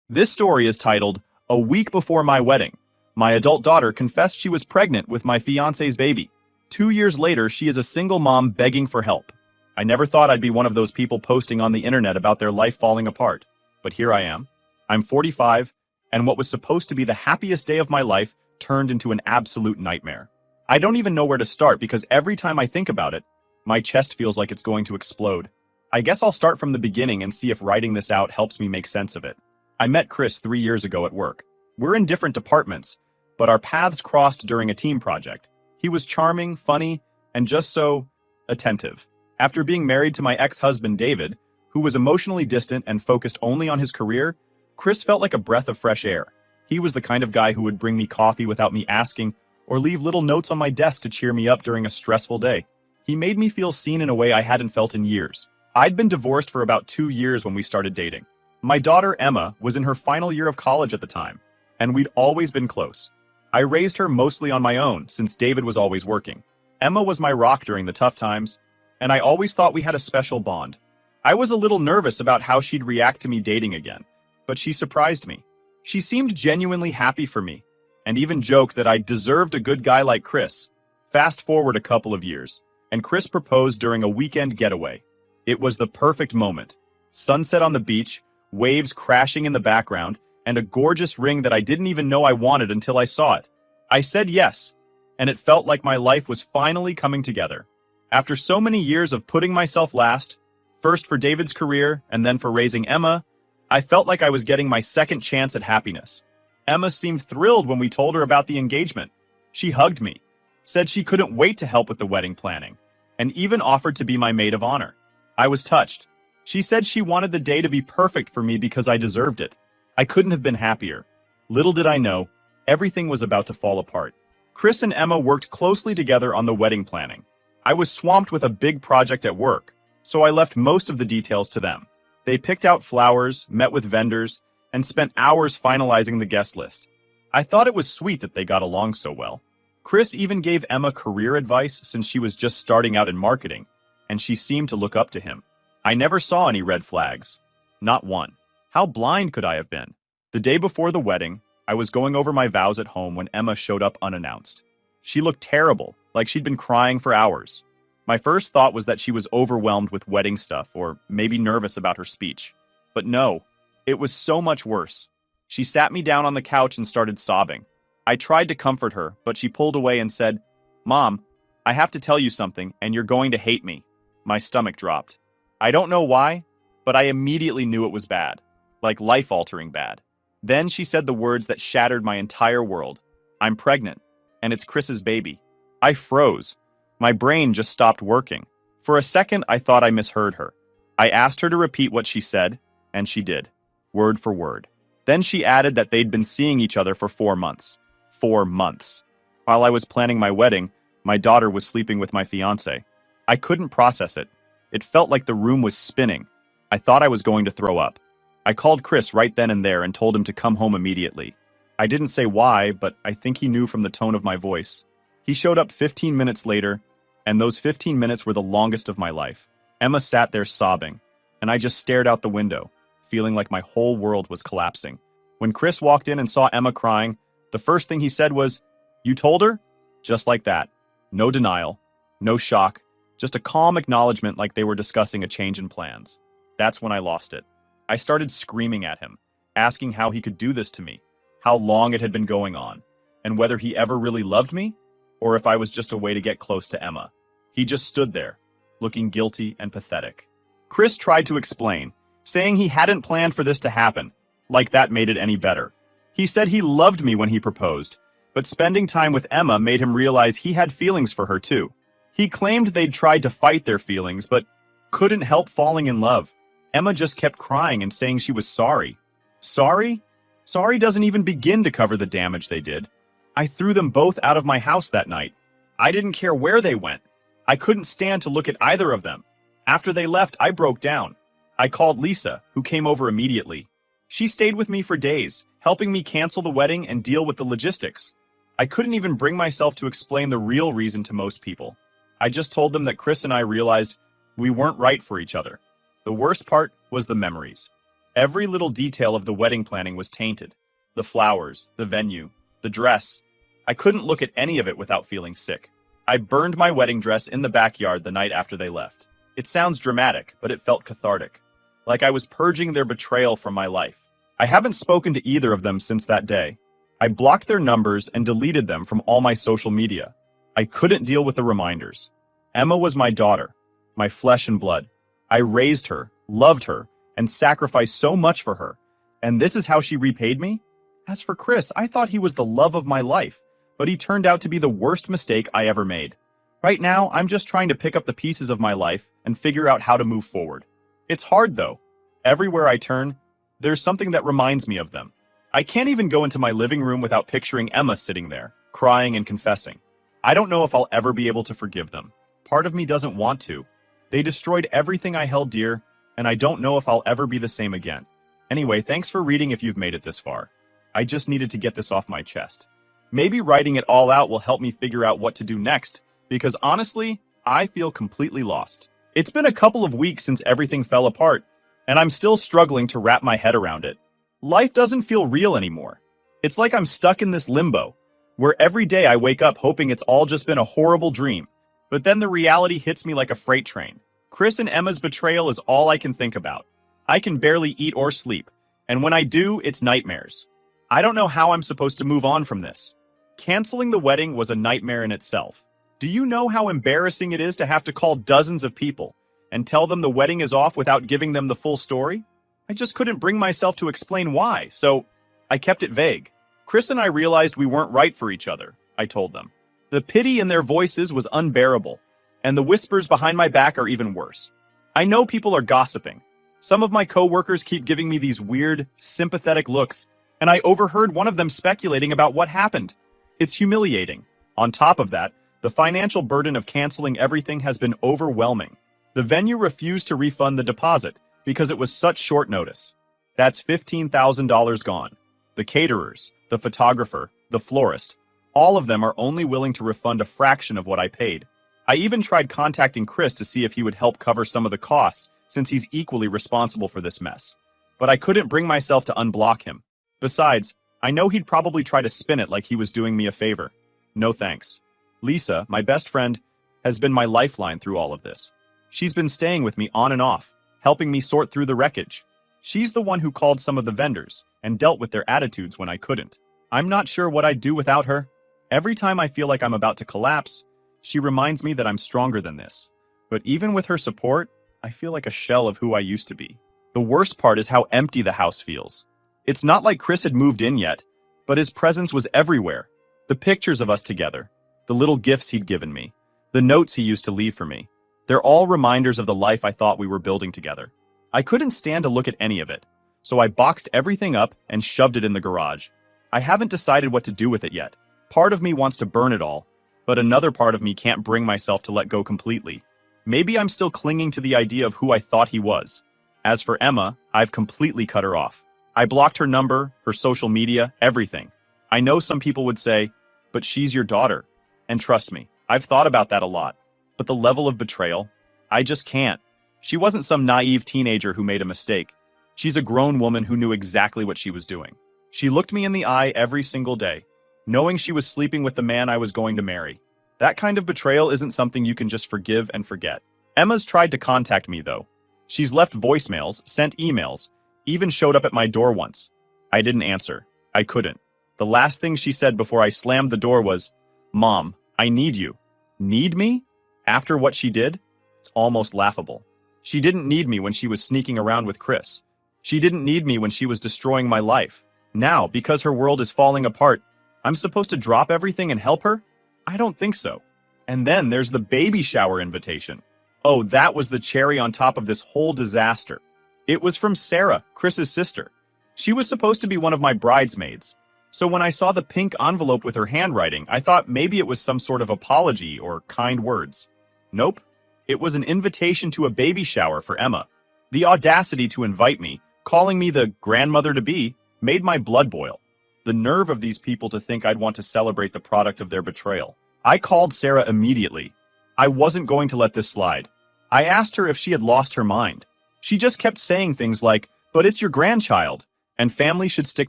This story is titled, "A Week Before My Wedding. My adult daughter confessed she was pregnant with my fiance's baby. 2 years later, she is a single mom begging for help. I never thought I'd be one of those people posting on the internet about their life falling apart. But here I am. I'm 45, and what was supposed to be the happiest day of my life turned into an absolute nightmare. I don't even know where to start because every time I think about it, my chest feels like it's going to explode. I guess I'll start from the beginning and see if writing this out helps me make sense of it. I met Chris 3 years ago at work. We're in different departments, but our paths crossed during a team project. He was charming, funny, and just so attentive. After being married to my ex-husband David, who was emotionally distant and focused only on his career, Chris felt like a breath of fresh air. He was the kind of guy who would bring me coffee without me asking, or leave little notes on my desk to cheer me up during a stressful day. He made me feel seen in a way I hadn't felt in years. I'd been divorced for about 2 years when we started dating. My daughter, Emma, was in her final year of college at the time, and we'd always been close. I raised her mostly on my own, since David was always working. Emma was my rock during the tough times, and I always thought we had a special bond. I was a little nervous about how she'd react to me dating again, but she surprised me. She seemed genuinely happy for me, and even joked that I deserved a good guy like Chris. Fast forward a couple of years, and Chris proposed during a weekend getaway. It was the perfect moment. Sunset on the beach, waves crashing in the background, and a gorgeous ring that I didn't even know I wanted until I saw it. I said yes, and it felt like my life was finally coming together. After so many years of putting myself last, first for David's career and then for raising Emma, I felt like I was getting my second chance at happiness. Emma seemed thrilled when we told her about the engagement. She hugged me, said she couldn't wait to help with the wedding planning, and even offered to be my maid of honor. I was touched. She said she wanted the day to be perfect for me because I deserved it. I couldn't have been happier. Little did I know, everything was about to fall apart. Chris and Emma worked closely together on the wedding planning. I was swamped with a big project at work, so I left most of the details to them. They picked out flowers, met with vendors, and spent hours finalizing the guest list. I thought it was sweet that they got along so well. Chris even gave Emma career advice since she was just starting out in marketing, and she seemed to look up to him. I never saw any red flags. Not one. How blind could I have been? The day before the wedding, I was going over my vows at home when Emma showed up unannounced. She looked terrible, like she'd been crying for hours. My first thought was that she was overwhelmed with wedding stuff or maybe nervous about her speech. But no, it was so much worse. She sat me down on the couch and started sobbing. I tried to comfort her, but she pulled away and said, "Mom, I have to tell you something, and you're going to hate me." My stomach dropped. I don't know why, but I immediately knew it was bad, like life-altering bad. Then she said the words that shattered my entire world. "I'm pregnant, and it's Chris's baby." I froze. My brain just stopped working. For a second, I thought I misheard her. I asked her to repeat what she said, and she did, word for word. Then she added that they'd been seeing each other for 4 months. 4 months. While I was planning my wedding, my daughter was sleeping with my fiancé. I couldn't process it. It felt like the room was spinning. I thought I was going to throw up. I called Chris right then and there and told him to come home immediately. I didn't say why, but I think he knew from the tone of my voice. He showed up 15 minutes later, and those 15 minutes were the longest of my life. Emma sat there sobbing, and I just stared out the window, feeling like my whole world was collapsing. When Chris walked in and saw Emma crying, the first thing he said was, "You told her?" Just like that. No denial, no shock, just a calm acknowledgement like they were discussing a change in plans. That's when I lost it. I started screaming at him, asking how he could do this to me, how long it had been going on, and whether he ever really loved me, or if I was just a way to get close to Emma. He just stood there, looking guilty and pathetic. Chris tried to explain, saying he hadn't planned for this to happen, like that made it any better. He said he loved me when he proposed, but spending time with Emma made him realize he had feelings for her too. He claimed they'd tried to fight their feelings, but couldn't help falling in love. Emma just kept crying and saying she was sorry. Sorry? Sorry doesn't even begin to cover the damage they did. I threw them both out of my house that night. I didn't care where they went. I couldn't stand to look at either of them. After they left, I broke down. I called Lisa, who came over immediately. She stayed with me for days, helping me cancel the wedding and deal with the logistics. I couldn't even bring myself to explain the real reason to most people. I just told them that Chris and I realized we weren't right for each other. The worst part was the memories. Every little detail of the wedding planning was tainted. The flowers, the venue, the dress. I couldn't look at any of it without feeling sick. I burned my wedding dress in the backyard the night after they left. It sounds dramatic, but it felt cathartic. Like I was purging their betrayal from my life. I haven't spoken to either of them since that day. I blocked their numbers and deleted them from all my social media. I couldn't deal with the reminders. Emma was my daughter, my flesh and blood. I raised her, loved her, and sacrificed so much for her. And this is how she repaid me? As for Chris, I thought he was the love of my life, but he turned out to be the worst mistake I ever made. Right now, I'm just trying to pick up the pieces of my life and figure out how to move forward. It's hard though. Everywhere I turn, there's something that reminds me of them. I can't even go into my living room without picturing Emma sitting there, crying and confessing. I don't know if I'll ever be able to forgive them. Part of me doesn't want to. They destroyed everything I held dear, and I don't know if I'll ever be the same again. Anyway, thanks for reading if you've made it this far. I just needed to get this off my chest. Maybe writing it all out will help me figure out what to do next, because honestly, I feel completely lost. It's been a couple of weeks since everything fell apart, and I'm still struggling to wrap my head around it. Life doesn't feel real anymore. It's like I'm stuck in this limbo, where every day I wake up hoping it's all just been a horrible dream, but then the reality hits me like a freight train. Chris and Emma's betrayal is all I can think about. I can barely eat or sleep, and when I do, it's nightmares. I don't know how I'm supposed to move on from this. Canceling the wedding was a nightmare in itself. Do you know how embarrassing it is to have to call dozens of people and tell them the wedding is off without giving them the full story? I just couldn't bring myself to explain why, so I kept it vague. Chris and I realized we weren't right for each other, I told them. The pity in their voices was unbearable, and the whispers behind my back are even worse. I know people are gossiping. Some of my coworkers keep giving me these weird, sympathetic looks, and I overheard one of them speculating about what happened. It's humiliating. On top of that, the financial burden of canceling everything has been overwhelming. The venue refused to refund the deposit because it was such short notice. That's $15,000 gone. The caterers, the photographer, the florist, all of them are only willing to refund a fraction of what I paid. I even tried contacting Chris to see if he would help cover some of the costs, since he's equally responsible for this mess. But I couldn't bring myself to unblock him. Besides, I know he'd probably try to spin it like he was doing me a favor. No thanks. Lisa, my best friend, has been my lifeline through all of this. She's been staying with me on and off, helping me sort through the wreckage. She's the one who called some of the vendors and dealt with their attitudes when I couldn't. I'm not sure what I'd do without her. Every time I feel like I'm about to collapse, she reminds me that I'm stronger than this. But even with her support, I feel like a shell of who I used to be. The worst part is how empty the house feels. It's not like Chris had moved in yet, but his presence was everywhere. The pictures of us together, the little gifts he'd given me, the notes he used to leave for me. They're all reminders of the life I thought we were building together. I couldn't stand to look at any of it, so I boxed everything up and shoved it in the garage. I haven't decided what to do with it yet. Part of me wants to burn it all, but another part of me can't bring myself to let go completely. Maybe I'm still clinging to the idea of who I thought he was. As for Emma, I've completely cut her off. I blocked her number, her social media, everything. I know some people would say, but she's your daughter. And trust me, I've thought about that a lot. But the level of betrayal, I just can't. She wasn't some naive teenager who made a mistake. She's a grown woman who knew exactly what she was doing. She looked me in the eye every single day, knowing she was sleeping with the man I was going to marry. That kind of betrayal isn't something you can just forgive and forget. Emma's tried to contact me, though. She's left voicemails, sent emails, even showed up at my door once. I didn't answer. I couldn't. The last thing she said before I slammed the door was, "Mom, I need you." Need me? After what she did? It's almost laughable. She didn't need me when she was sneaking around with Chris. She didn't need me when she was destroying my life. Now, because her world is falling apart, I'm supposed to drop everything and help her? I don't think so. And then there's the baby shower invitation. Oh, that was the cherry on top of this whole disaster. It was from Sarah, Chris's sister. She was supposed to be one of my bridesmaids. So when I saw the pink envelope with her handwriting, I thought maybe it was some sort of apology or kind words. Nope. It was an invitation to a baby shower for Emma. The audacity to invite me, calling me the grandmother-to-be, made my blood boil. The nerve of these people to think I'd want to celebrate the product of their betrayal. I called Sarah immediately. I wasn't going to let this slide. I asked her if she had lost her mind. She just kept saying things like, But it's your grandchild, and family should stick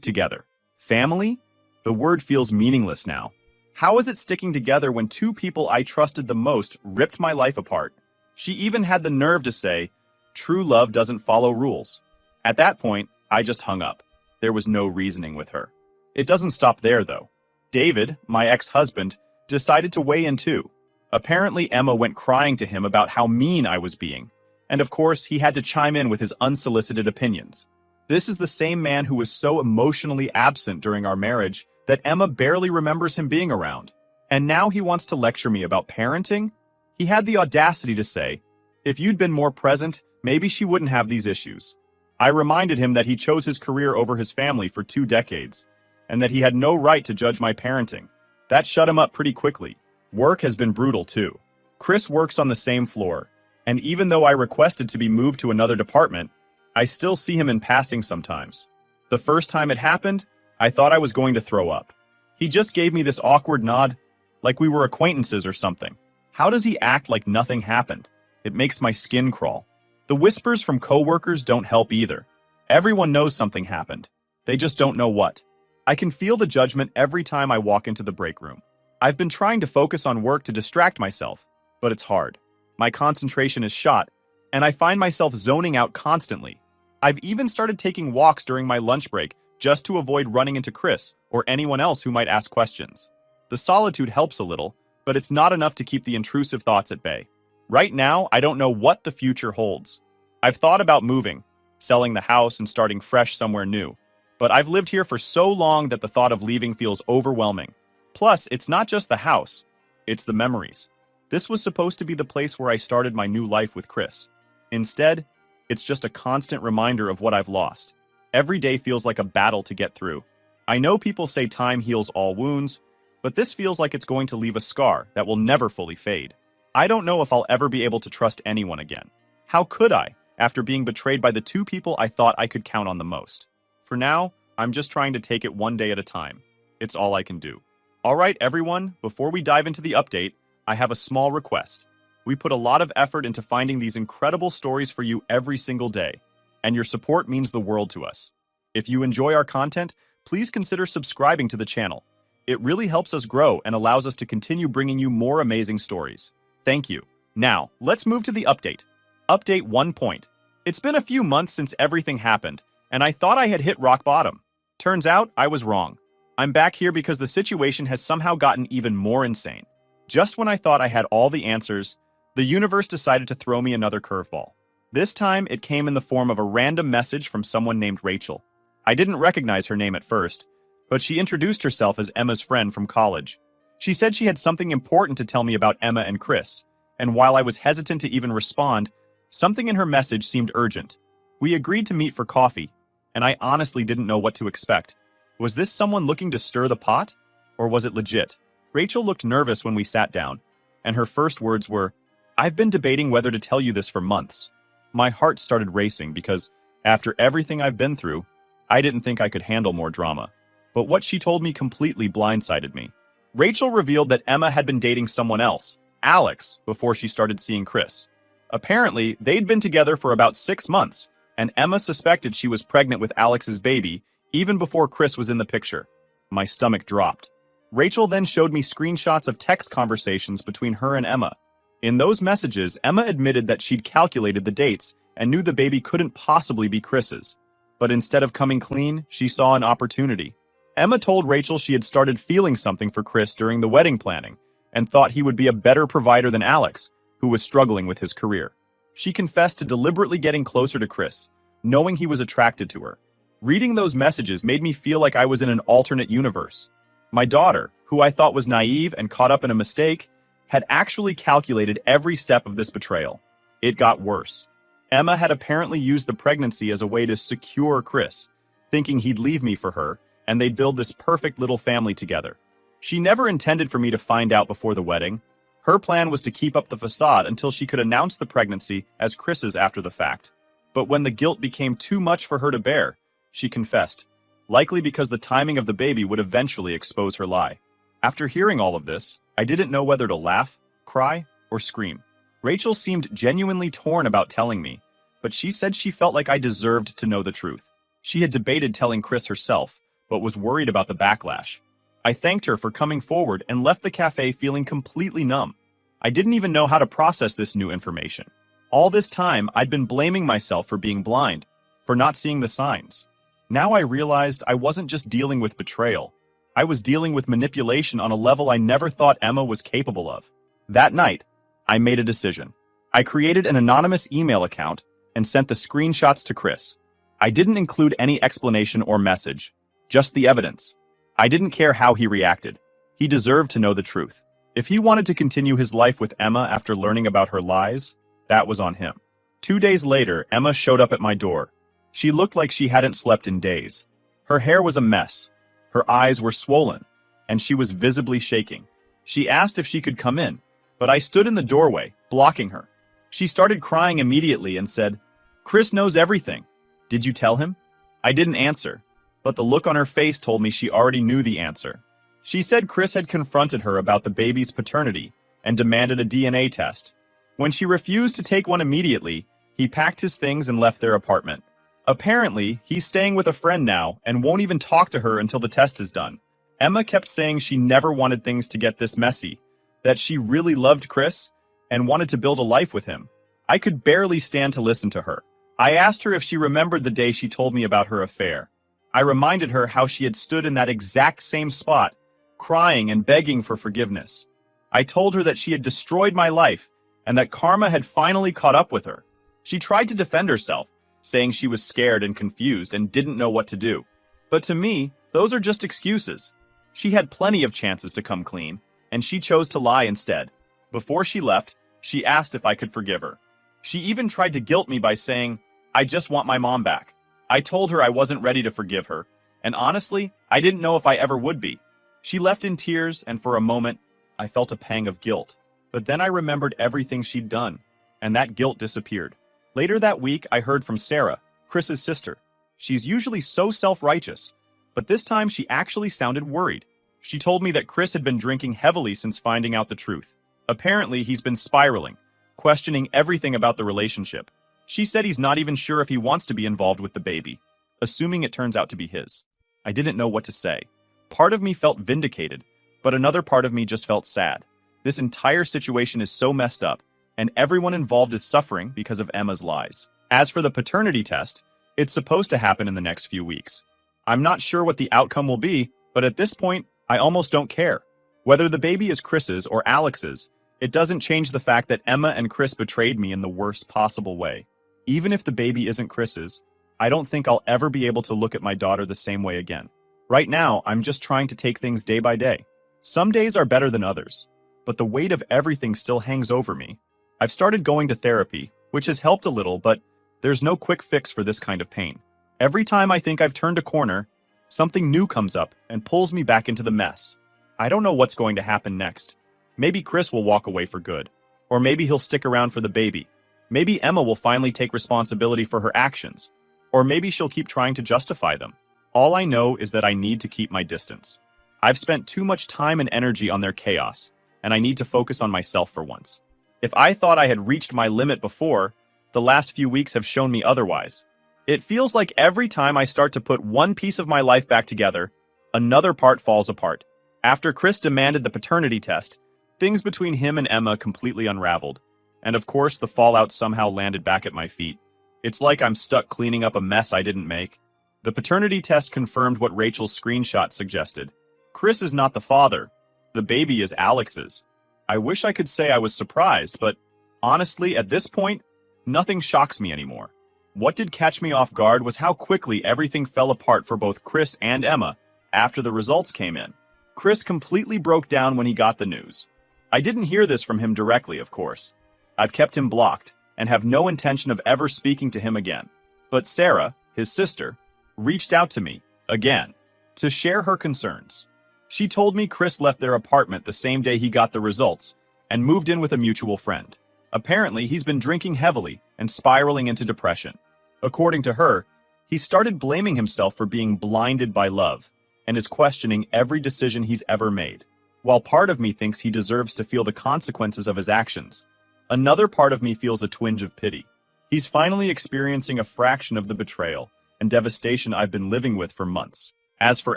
together. Family? The word feels meaningless now. How is it sticking together when two people I trusted the most ripped my life apart? She even had the nerve to say, "True love doesn't follow rules." At that point, I just hung up. There was no reasoning with her. It doesn't stop there, though. David, my ex-husband, decided to weigh in too. Apparently, Emma went crying to him about how mean I was being. And of course, he had to chime in with his unsolicited opinions. This is the same man who was so emotionally absent during our marriage that Emma barely remembers him being around. And now he wants to lecture me about parenting? He had the audacity to say, "If you'd been more present, maybe she wouldn't have these issues." I reminded him that he chose his career over his family for 2 decades, and that he had no right to judge my parenting. That shut him up pretty quickly. Work has been brutal too. Chris works on the same floor, and even though I requested to be moved to another department, I still see him in passing sometimes. The first time it happened, I thought I was going to throw up. He just gave me this awkward nod, like we were acquaintances or something. How does he act like nothing happened? It makes my skin crawl. The whispers from coworkers don't help either. Everyone knows something happened. They just don't know what. I can feel the judgment every time I walk into the break room. I've been trying to focus on work to distract myself, but it's hard. My concentration is shot, and I find myself zoning out constantly. I've even started taking walks during my lunch break just to avoid running into Chris or anyone else who might ask questions. The solitude helps a little, but it's not enough to keep the intrusive thoughts at bay. Right now, I don't know what the future holds. I've thought about moving, selling the house and starting fresh somewhere new, but I've lived here for so long that the thought of leaving feels overwhelming. Plus, it's not just the house, it's the memories. This was supposed to be the place where I started my new life with Chris. Instead, it's just a constant reminder of what I've lost. Every day feels like a battle to get through. I know people say time heals all wounds, but this feels like it's going to leave a scar that will never fully fade. I don't know if I'll ever be able to trust anyone again. How could I, after being betrayed by the 2 people I thought I could count on the most? For now, I'm just trying to take it one day at a time. It's all I can do. All right, everyone, before we dive into the update, I have a small request. We put a lot of effort into finding these incredible stories for you every single day, and your support means the world to us. If you enjoy our content, please consider subscribing to the channel. It really helps us grow and allows us to continue bringing you more amazing stories. Thank you. Now, let's move to the update. Update 1 point. It's been a few months since everything happened, and I thought I had hit rock bottom. Turns out, I was wrong. I'm back here because the situation has somehow gotten even more insane. Just when I thought I had all the answers, the universe decided to throw me another curveball. This time, it came in the form of a random message from someone named Rachel. I didn't recognize her name at first, but she introduced herself as Emma's friend from college. She said she had something important to tell me about Emma and Chris, and while I was hesitant to even respond, something in her message seemed urgent. We agreed to meet for coffee, and I honestly didn't know what to expect. Was this someone looking to stir the pot? Or was it legit? Rachel looked nervous when we sat down, and her first words were, "I've been debating whether to tell you this for months." My heart started racing because, after everything I've been through, I didn't think I could handle more drama. But what she told me completely blindsided me. Rachel revealed that Emma had been dating someone else, Alex, before she started seeing Chris. Apparently, they'd been together for about 6 months, and Emma suspected she was pregnant with Alex's baby even before Chris was in the picture. My stomach dropped. Rachel then showed me screenshots of text conversations between her and Emma. In those messages, Emma admitted that she'd calculated the dates and knew the baby couldn't possibly be Chris's. But instead of coming clean, she saw an opportunity. Emma told Rachel she had started feeling something for Chris during the wedding planning and thought he would be a better provider than Alex, who was struggling with his career. She confessed to deliberately getting closer to Chris, knowing he was attracted to her. Reading those messages made me feel like I was in an alternate universe. My daughter, who I thought was naive and caught up in a mistake, had actually calculated every step of this betrayal. It got worse. Emma had apparently used the pregnancy as a way to secure Chris, thinking he'd leave me for her, and they'd build this perfect little family together. She never intended for me to find out before the wedding. Her plan was to keep up the facade until she could announce the pregnancy as Chris's after the fact. But when the guilt became too much for her to bear, she confessed, likely because the timing of the baby would eventually expose her lie. After hearing all of this, I didn't know whether to laugh, cry, or scream. Rachel seemed genuinely torn about telling me, but she said she felt like I deserved to know the truth. She had debated telling Chris herself, but was worried about the backlash. I thanked her for coming forward and left the cafe feeling completely numb. I didn't even know how to process this new information. All this time, I'd been blaming myself for being blind, for not seeing the signs. Now I realized I wasn't just dealing with betrayal. I was dealing with manipulation on a level I never thought Emma was capable of. That night, I made a decision. I created an anonymous email account and sent the screenshots to Chris. I didn't include any explanation or message, just the evidence. I didn't care how he reacted. He deserved to know the truth. If he wanted to continue his life with Emma after learning about her lies, that was on him. 2 days later, Emma showed up at my door. She looked like she hadn't slept in days. Her hair was a mess. Her eyes were swollen, and she was visibly shaking. She asked if she could come in, but I stood in the doorway, blocking her. She started crying immediately and said, "Chris knows everything. Did you tell him?" I didn't answer, but the look on her face told me she already knew the answer. She said Chris had confronted her about the baby's paternity and demanded a DNA test. When she refused to take one immediately, he packed his things and left their apartment. Apparently, he's staying with a friend now and won't even talk to her until the test is done. Emma kept saying she never wanted things to get this messy, that she really loved Chris and wanted to build a life with him. I could barely stand to listen to her. I asked her if she remembered the day she told me about her affair. I reminded her how she had stood in that exact same spot, crying and begging for forgiveness. I told her that she had destroyed my life and that karma had finally caught up with her. She tried to defend herself, saying she was scared and confused and didn't know what to do. But to me, those are just excuses. She had plenty of chances to come clean, and she chose to lie instead. Before she left, she asked if I could forgive her. She even tried to guilt me by saying, "I just want my mom back." I told her I wasn't ready to forgive her, and honestly, I didn't know if I ever would be. She left in tears, and for a moment, I felt a pang of guilt. But then I remembered everything she'd done, and that guilt disappeared. Later that week, I heard from Sarah, Chris's sister. She's usually so self-righteous, but this time she actually sounded worried. She told me that Chris had been drinking heavily since finding out the truth. Apparently, he's been spiraling, questioning everything about the relationship. She said he's not even sure if he wants to be involved with the baby, assuming it turns out to be his. I didn't know what to say. Part of me felt vindicated, but another part of me just felt sad. This entire situation is so messed up, and everyone involved is suffering because of Emma's lies. As for the paternity test, it's supposed to happen in the next few weeks. I'm not sure what the outcome will be, but at this point, I almost don't care. Whether the baby is Chris's or Alex's, it doesn't change the fact that Emma and Chris betrayed me in the worst possible way. Even if the baby isn't Chris's, I don't think I'll ever be able to look at my daughter the same way again. Right now, I'm just trying to take things day by day. Some days are better than others, but the weight of everything still hangs over me. I've started going to therapy, which has helped a little, but there's no quick fix for this kind of pain. Every time I think I've turned a corner, something new comes up and pulls me back into the mess. I don't know what's going to happen next. Maybe Chris will walk away for good, or maybe he'll stick around for the baby. Maybe Emma will finally take responsibility for her actions, or maybe she'll keep trying to justify them. All I know is that I need to keep my distance. I've spent too much time and energy on their chaos, and I need to focus on myself for once. If I thought I had reached my limit before, the last few weeks have shown me otherwise. It feels like every time I start to put one piece of my life back together, another part falls apart. After Chris demanded the paternity test, things between him and Emma completely unraveled. And of course, the fallout somehow landed back at my feet. It's like I'm stuck cleaning up a mess I didn't make. The paternity test confirmed what Rachel's screenshot suggested. Chris is not the father. The baby is Alex's. I wish I could say I was surprised, but honestly, at this point, nothing shocks me anymore. What did catch me off guard was how quickly everything fell apart for both Chris and Emma after the results came in. Chris completely broke down when he got the news. I didn't hear this from him directly, of course. I've kept him blocked and have no intention of ever speaking to him again. But Sarah, his sister, reached out to me, again, to share her concerns. She told me Chris left their apartment the same day he got the results and moved in with a mutual friend. Apparently, he's been drinking heavily and spiraling into depression. According to her, he started blaming himself for being blinded by love and is questioning every decision he's ever made. While part of me thinks he deserves to feel the consequences of his actions, another part of me feels a twinge of pity. He's finally experiencing a fraction of the betrayal and devastation I've been living with for months. As for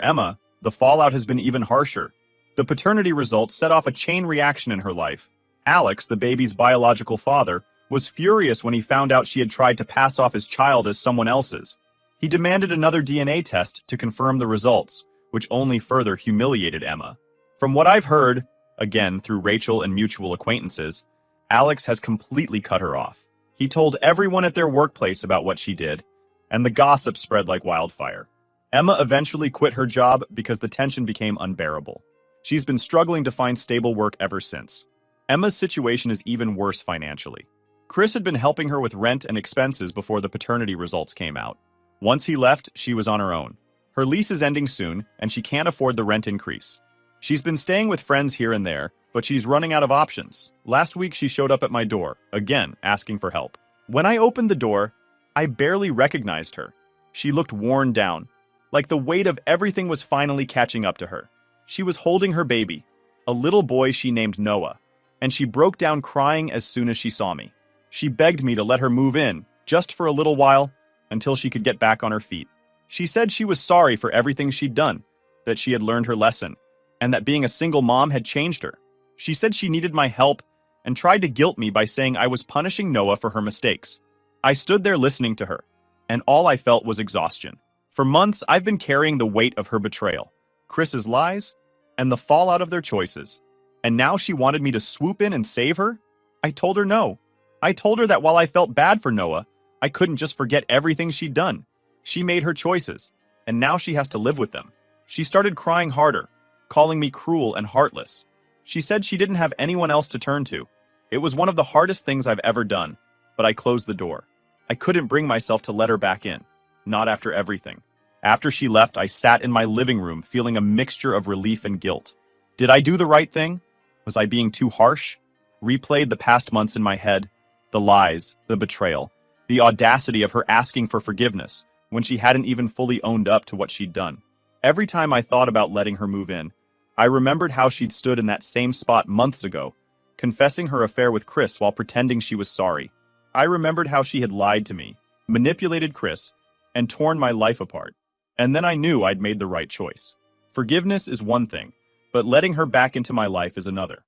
Emma, the fallout has been even harsher. The paternity results set off a chain reaction in her life. Alex, the baby's biological father, was furious when he found out she had tried to pass off his child as someone else's. He demanded another DNA test to confirm the results, which only further humiliated Emma. From what I've heard, again through Rachel and mutual acquaintances, Alex has completely cut her off. He told everyone at their workplace about what she did, and the gossip spread like wildfire. Emma eventually quit her job because the tension became unbearable. She's been struggling to find stable work ever since. Emma's situation is even worse financially. Chris had been helping her with rent and expenses before the paternity results came out. Once he left, she was on her own. Her lease is ending soon, and she can't afford the rent increase. She's been staying with friends here and there, but she's running out of options. Last week, she showed up at my door, again, asking for help. When I opened the door, I barely recognized her. She looked worn down, like the weight of everything was finally catching up to her. She was holding her baby, a little boy she named Noah, and she broke down crying as soon as she saw me. She begged me to let her move in, just for a little while, until she could get back on her feet. She said she was sorry for everything she'd done, that she had learned her lesson, and that being a single mom had changed her. She said she needed my help and tried to guilt me by saying I was punishing Noah for her mistakes. I stood there listening to her, and all I felt was exhaustion. For months, I've been carrying the weight of her betrayal, Chris's lies, and the fallout of their choices. And now she wanted me to swoop in and save her? I told her no. I told her that while I felt bad for Noah, I couldn't just forget everything she'd done. She made her choices, and now she has to live with them. She started crying harder, calling me cruel and heartless. She said she didn't have anyone else to turn to. It was one of the hardest things I've ever done, but I closed the door. I couldn't bring myself to let her back in, not after everything. After she left, I sat in my living room feeling a mixture of relief and guilt. Did I do the right thing? Was I being too harsh? Replayed the past months in my head, the lies, the betrayal, the audacity of her asking for forgiveness when she hadn't even fully owned up to what she'd done. Every time I thought about letting her move in, I remembered how she'd stood in that same spot months ago, confessing her affair with Chris while pretending she was sorry. I remembered how she had lied to me, manipulated Chris, and torn my life apart. And then I knew I'd made the right choice. Forgiveness is one thing, but letting her back into my life is another.